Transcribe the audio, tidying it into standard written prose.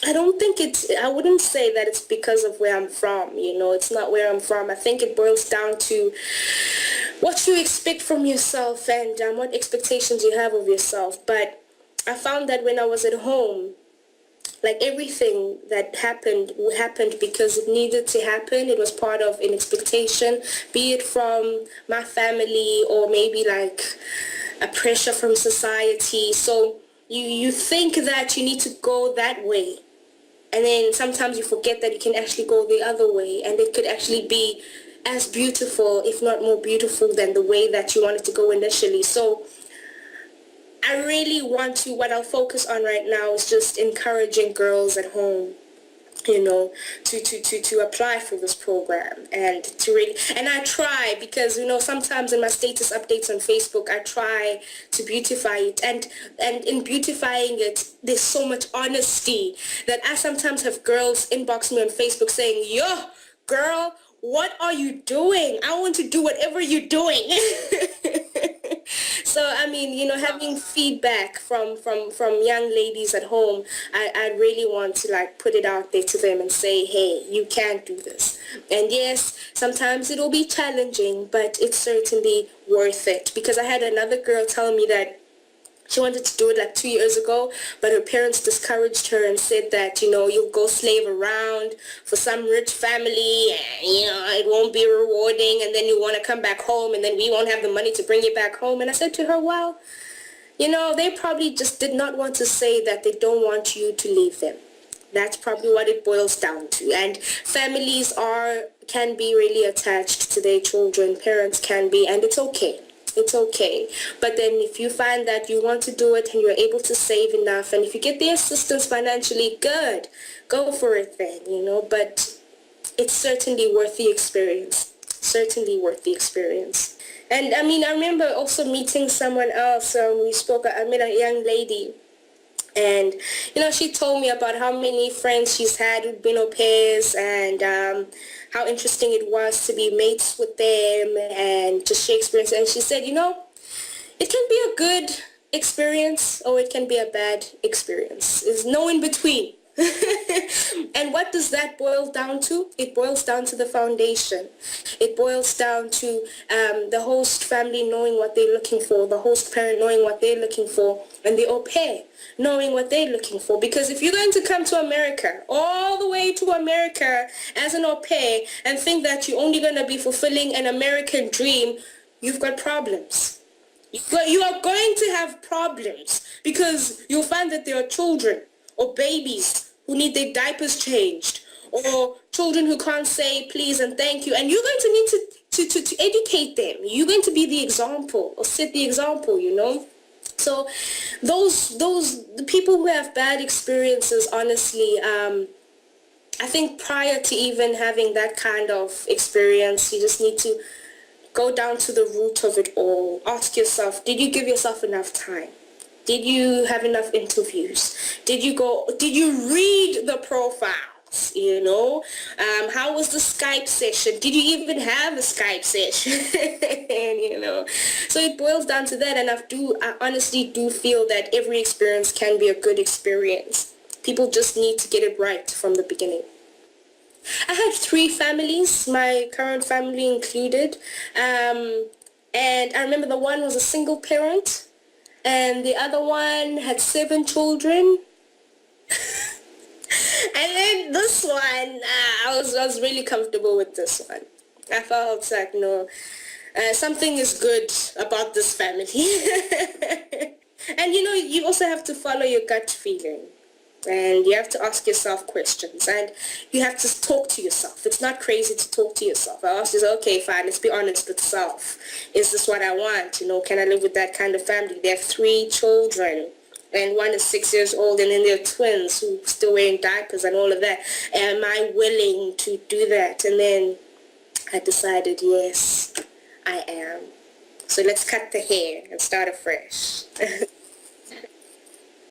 I don't think I wouldn't say that it's because of where I'm from, it's not where I'm from. I think it boils down to what you expect from yourself and what expectations you have of yourself. But I found that when I was at home, like everything that happened because it needed to happen. It was part of an expectation, be it from my family or maybe like a pressure from society. So you think that you need to go that way. And then sometimes you forget that you can actually go the other way, and it could actually be as beautiful, if not more beautiful, than the way that you wanted to go initially. So I really what I'll focus on right now is just encouraging girls at home, to apply for this program and to really, and I try because, sometimes in my status updates on Facebook, I try to beautify it. And in beautifying it, there's so much honesty that I sometimes have girls inbox me on Facebook saying, yo, girl, what are you doing? I want to do whatever you're doing. So, I mean, having feedback from young ladies at home, I really want to like put it out there to them and say, hey, you can do this. And yes, sometimes it'll be challenging, but it's certainly worth it. Because I had another girl tell me that she wanted to do it like 2 years ago, but her parents discouraged her and said that, you'll go slave around for some rich family and, it won't be rewarding, and then you want to come back home and then we won't have the money to bring you back home. And I said to her, well, they probably just did not want to say that they don't want you to leave them. That's probably what it boils down to. And families can be really attached to their children. Parents can be, and it's okay. It's okay. But then if you find that you want to do it and you're able to save enough, and if you get the assistance financially, good. Go for it then, But it's certainly worth the experience. Certainly worth the experience. And I mean, I remember also meeting someone else. I met a young lady. And, she told me about how many friends she's had who've been au pairs, and how interesting it was to be mates with them and to share experience. And she said, it can be a good experience or it can be a bad experience. There's no in between. And what does that boil down to? It boils down to the foundation. It boils down to the host family knowing what they're looking for, the host parent knowing what they're looking for, and the au pair knowing what they're looking for. Because if you're going to come to America, all the way to America as an au pair, and think that you're only going to be fulfilling an American dream, you've got problems. You are going to have problems because you'll find that there are children or babies who need their diapers changed, or children who can't say please and thank you, and you're going to need to educate them. You're going to be the example or set the example, So the people who have bad experiences, honestly, I think prior to even having that kind of experience, you just need to go down to the root of it all. Ask yourself, did you give yourself enough time? Did you have enough interviews? Did you read the profiles? How was the Skype session? Did you even have a Skype session? So it boils down to that. And I honestly do feel that every experience can be a good experience. People just need to get it right from the beginning. I had 3 families, my current family included. And I remember the one was a single parent, and the other one had 7 children. And then this one, I was really comfortable with this one. I felt like, something is good about this family. And you also have to follow your gut feeling. And you have to ask yourself questions, and you have to talk to yourself. It's not crazy to talk to yourself. I asked you, okay, fine, let's be honest with self. Is this what I want? Can I live with that kind of family? They have 3 children, and one is 6 years old, and then they're twins who are still wearing diapers and all of that. Am I willing to do that? And then I decided, yes, I am. So let's cut the hair and start afresh.